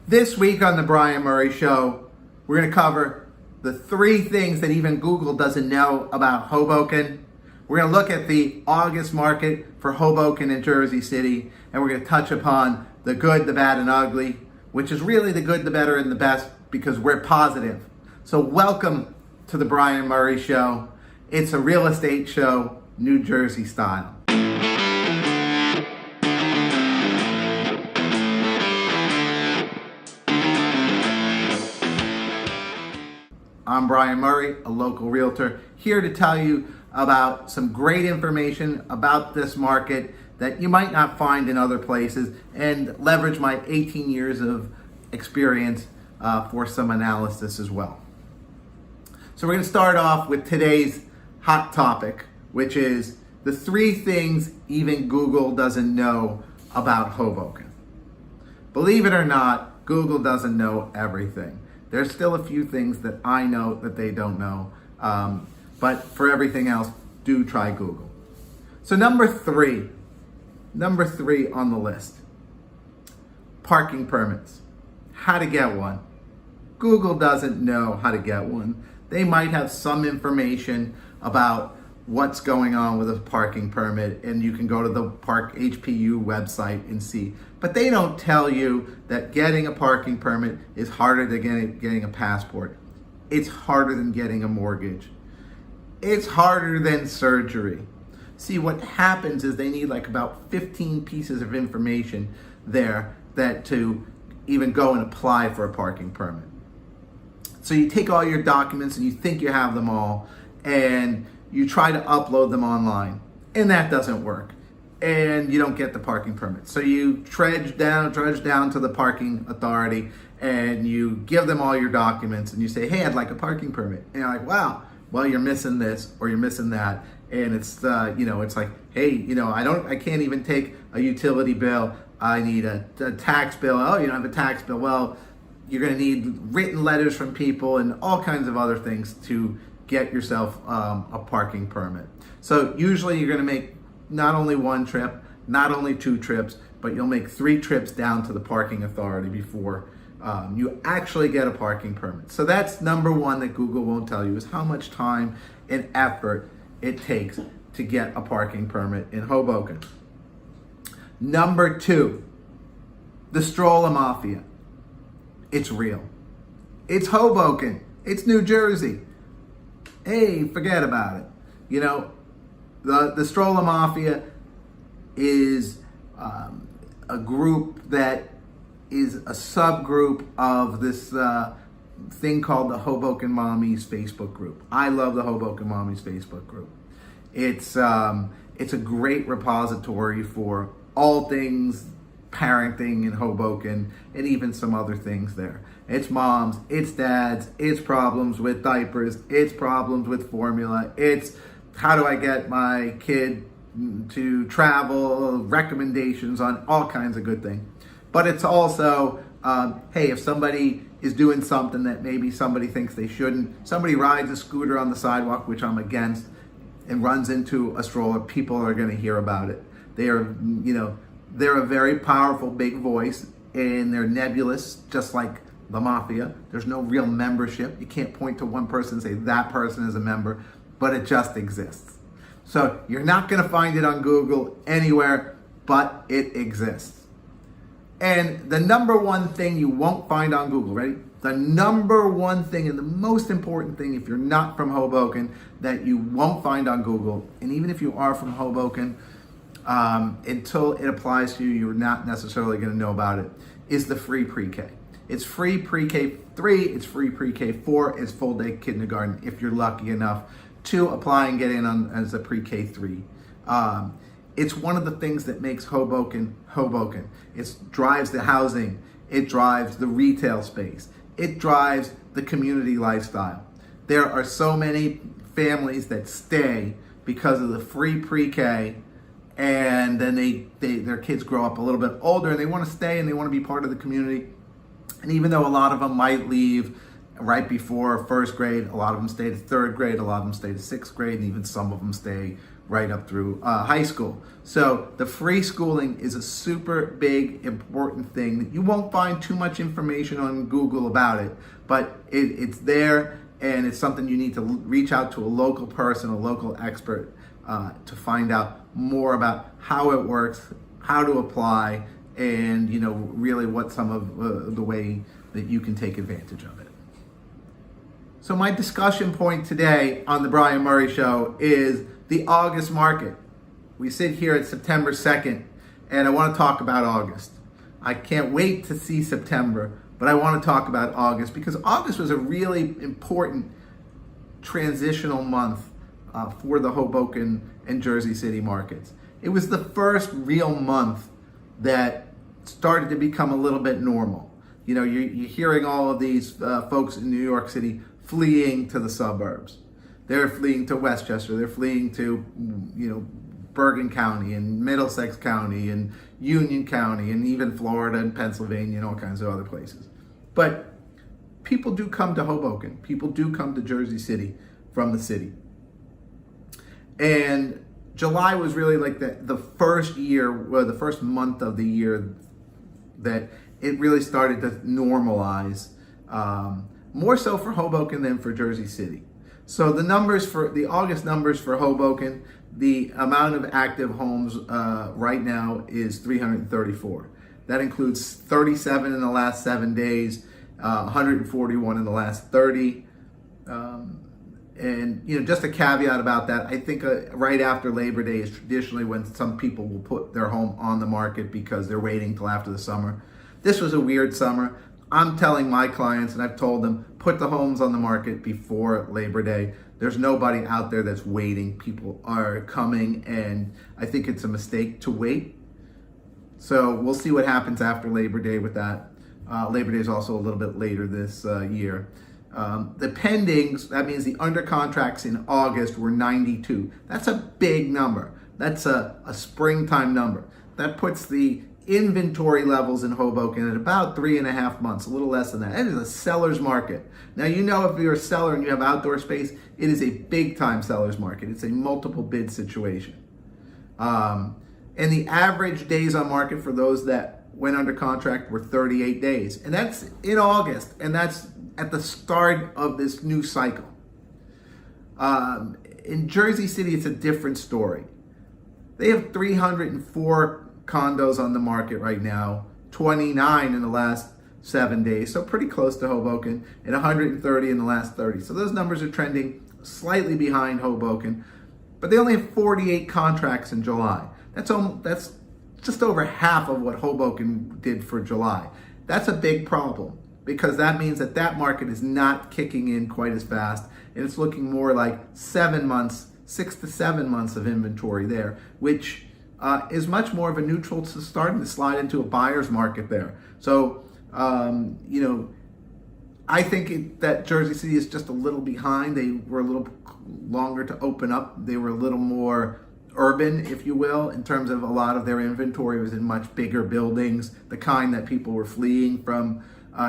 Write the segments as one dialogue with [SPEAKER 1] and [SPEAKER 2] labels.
[SPEAKER 1] This week on the Brian Murray Show, we're going to cover the 3 things that even Google doesn't know about Hoboken. We're going to look at the August market for Hoboken and Jersey City, and we're going to touch upon the good, the bad, and ugly, which is really the good, the better, and the best because we're positive. So welcome to the Brian Murray Show. It's a real estate show, New Jersey style. I'm Brian Murray, a local realtor, here to tell you about some great information about this market that you might not find in other places and leverage my 18 years of experience for some analysis as well. So we're going to start off with today's hot topic, which is the 3 things even Google doesn't know about Hoboken. Believe it or not, Google doesn't know everything. There's still a few things that I know that they don't know, but for everything else, do try Google. So number three on the list, parking permits, how to get one. Google doesn't know how to get one. They might have some information about what's going on with a parking permit, and you can go to the Park HPU website and see. But they don't tell you that getting a parking permit is harder than getting a passport. It's harder than getting a mortgage. It's harder than surgery. See, what happens is they need like about 15 pieces of information there that to even go and apply for a parking permit. So you take all your documents and you think you have them all, and you try to upload them online, and that doesn't work, and you don't get the parking permit. So you trudge down to the parking authority, and you give them all your documents, and you say, "Hey, I'd like a parking permit." And you're like, "Wow, well, you're missing this or you're missing that," and it's it's like, "Hey, I can't even take a utility bill. I need a tax bill." "Oh, you don't have a tax bill." Well, you're going to need written letters from people and all kinds of other things to get yourself a parking permit. So usually you're going to make not only 1 trip, not only 2 trips, but you'll make 3 trips down to the parking authority before you actually get a parking permit. So that's number 1 that Google won't tell you, is how much time and effort it takes to get a parking permit in Hoboken. Number 2, the Stroller Mafia. It's real. It's Hoboken. It's New Jersey. Hey, forget about it. The Stroller Mafia is a group that is a subgroup of this thing called the Hoboken Mommies Facebook group. I love the Hoboken Mommies Facebook group. It's a great repository for all things parenting in Hoboken and even some other things there. It's moms, it's dads, it's problems with diapers, it's problems with formula, it's how do I get my kid to travel, recommendations on all kinds of good things. But it's also, hey, if somebody is doing something that maybe somebody thinks they shouldn't, somebody rides a scooter on the sidewalk, which I'm against, and runs into a stroller, people are going to hear about it. They're a very powerful, big voice, and they're nebulous, just like the mafia. There's no real membership. You can't point to one person and say that person is a member, but it just exists. So you're not going to find it on Google anywhere, but it exists. And the number 1 thing you won't find on Google, ready? The number 1 thing and the most important thing, if you're not from Hoboken, that you won't find on Google, and even if you are from Hoboken, until it applies to you, you're not necessarily going to know about it, is the free PreK. It's free PreK 3, it's free PreK 4, it's full day kindergarten if you're lucky enough to apply and get in as a PreK 3. It's one of the things that makes Hoboken Hoboken. It drives the housing, it drives the retail space, it drives the community lifestyle. There are so many families that stay because of the free PreK, and then their kids grow up a little bit older and they want to stay and they want to be part of the community. And even though a lot of them might leave right before 1st grade, a lot of them stay to 3rd grade, a lot of them stay to 6th grade, and even some of them stay right up through high school. So the free schooling is a super big, important thing that you won't find too much information on Google about it, but it's there, and it's something you need to reach out to a local person, a local expert, to find out more about how it works, how to apply, and really what some of the way that you can take advantage of it. So my discussion point today on the Brian Murray Show is the August market. We sit here at September 2nd, and I want to talk about August. I can't wait to see September, but I want to talk about August because August was a really important transitional month for the Hoboken and Jersey City markets. It was the first real month that started to become a little bit normal. You're hearing all of these folks in New York City fleeing to the suburbs. They're fleeing to Westchester. They're fleeing to, Bergen County and Middlesex County and Union County and even Florida and Pennsylvania and all kinds of other places. But people do come to Hoboken. People do come to Jersey City from the city. And July was really like the first month of the year that it really started to normalize, more so for Hoboken than for Jersey City. So the August numbers for Hoboken, the amount of active homes right now is 334. That includes 37 in the last 7 days, 141 in the last 30. And just a caveat about that, I think right after Labor Day is traditionally when some people will put their home on the market because they're waiting till after the summer. This was a weird summer. I'm telling my clients, and I've told them, put the homes on the market before Labor Day. There's nobody out there that's waiting. People are coming, and I think it's a mistake to wait. So we'll see what happens after Labor Day with that. Labor Day is also a little bit later this year. The pendings, that means the under contracts in August were 92. That's a big number. That's a springtime number. That puts the inventory levels in Hoboken at about 3.5 months, a little less than that. It is a seller's market. Now, if you're a seller and you have outdoor space, it is a big time seller's market. It's a multiple bid situation. And the average days on market for those that went under contract were 38 days. And that's in August. And that's at the start of this new cycle. In Jersey City, it's a different story. They have 304 condos on the market right now, 29 in the last 7 days, so pretty close to Hoboken, and 130 in the last 30. So those numbers are trending slightly behind Hoboken, but they only have 48 contracts in July. That's just over half of what Hoboken did for July. That's a big problem because that means that market is not kicking in quite as fast, and it's looking more like 6 to 7 months of inventory there, which is much more of a neutral to starting to slide into a buyer's market there. So, I think that Jersey City is just a little behind. They were a little longer to open up. They were a little more urban, if you will, in terms of a lot of their inventory was in much bigger buildings, the kind that people were fleeing from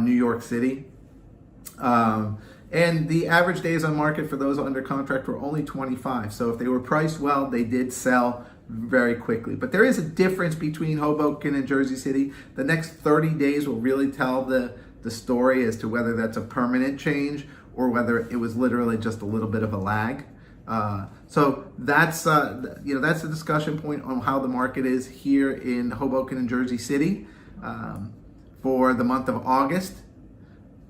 [SPEAKER 1] New York City. And the average days on market for those under contract were only 25. So if they were priced well, they did sell very quickly. But there is a difference between Hoboken and Jersey City. The next 30 days will really tell the story as to whether that's a permanent change or whether it was literally just a little bit of a lag. So that's that's a discussion point on how the market is here in Hoboken and Jersey City for the month of August.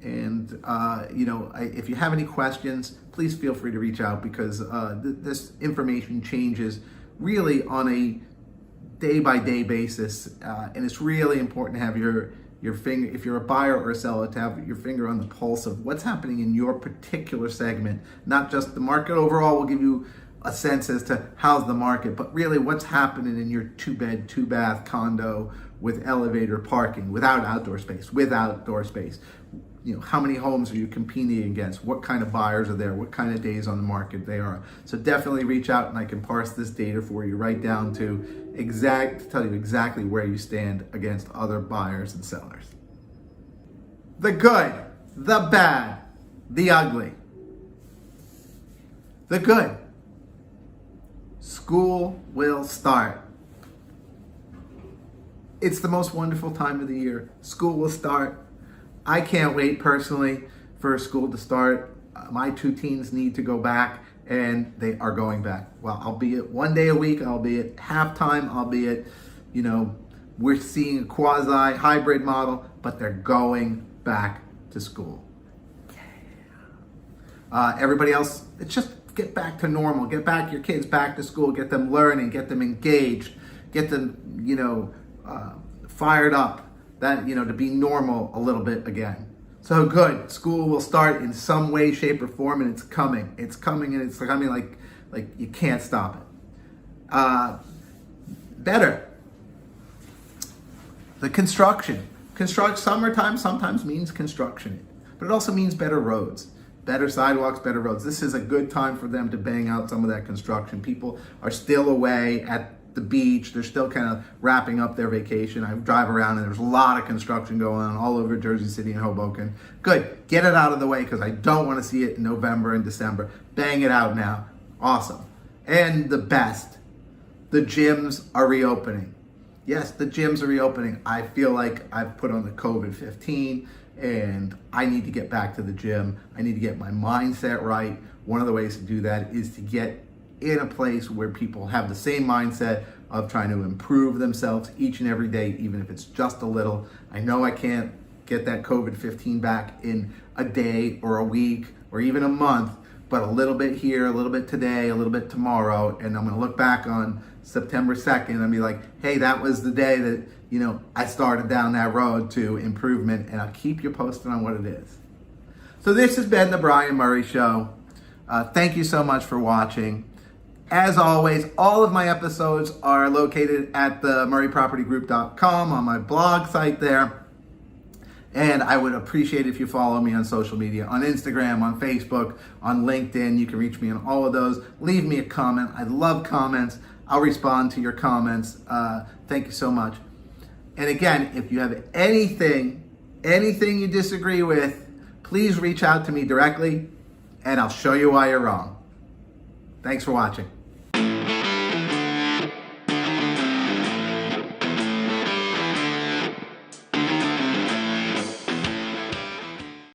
[SPEAKER 1] And if you have any questions, please feel free to reach out because this information changes really on a day-by-day basis, and it's really important to have your finger, if you're a buyer or a seller, to have your finger on the pulse of what's happening in your particular segment. Not just the market overall will give you a sense as to how's the market, but really what's happening in your 2-bed, 2-bath condo with elevator parking, without outdoor space, with outdoor space. How many homes are you competing against? What kind of buyers are there? What kind of days on the market they are? So definitely reach out and I can parse this data for you right down to tell you exactly where you stand against other buyers and sellers. The good, the bad, the ugly. The good. School will start. It's the most wonderful time of the year. School will start. I can't wait personally for school to start. My two teens need to go back, and they are going back. Well, albeit one day a week, albeit halftime, albeit, we're seeing a quasi-hybrid model, but they're going back to school. Everybody else, it's just get back to normal. Get back your kids back to school. Get them learning. Get them engaged. Get them, fired up. To be normal a little bit again. So good. School will start in some way, shape, or form, and it's coming. It's coming, and it's coming like you can't stop it. Better. The construction. Summertime sometimes means construction, but it also means better roads. Better sidewalks, better roads. This is a good time for them to bang out some of that construction. People are still away at the beach. They're still kind of wrapping up their vacation. I drive around and there's a lot of construction going on all over Jersey City and Hoboken. Good. Get it out of the way because I don't want to see it in November and December. Bang it out now. Awesome. And the best, the gyms are reopening. Yes, the gyms are reopening. I feel like I've put on the COVID-15 and I need to get back to the gym. I need to get my mindset right. One of the ways to do that is to get in a place where people have the same mindset of trying to improve themselves each and every day, even if it's just a little. I know I can't get that COVID-15 back in a day or a week or even a month, but a little bit here, a little bit today, a little bit tomorrow, and I'm gonna look back on September 2nd and be like, hey, that was the day that, I started down that road to improvement, and I'll keep you posted on what it is. So this has been the Brian Murray Show. Thank you so much for watching. As always, all of my episodes are located at the murraypropertygroup.com on my blog site there. And I would appreciate if you follow me on social media, on Instagram, on Facebook, on LinkedIn. You can reach me on all of those. Leave me a comment. I love comments. I'll respond to your comments. Thank you so much. And again, if you have anything you disagree with, please reach out to me directly and I'll show you why you're wrong. Thanks for watching.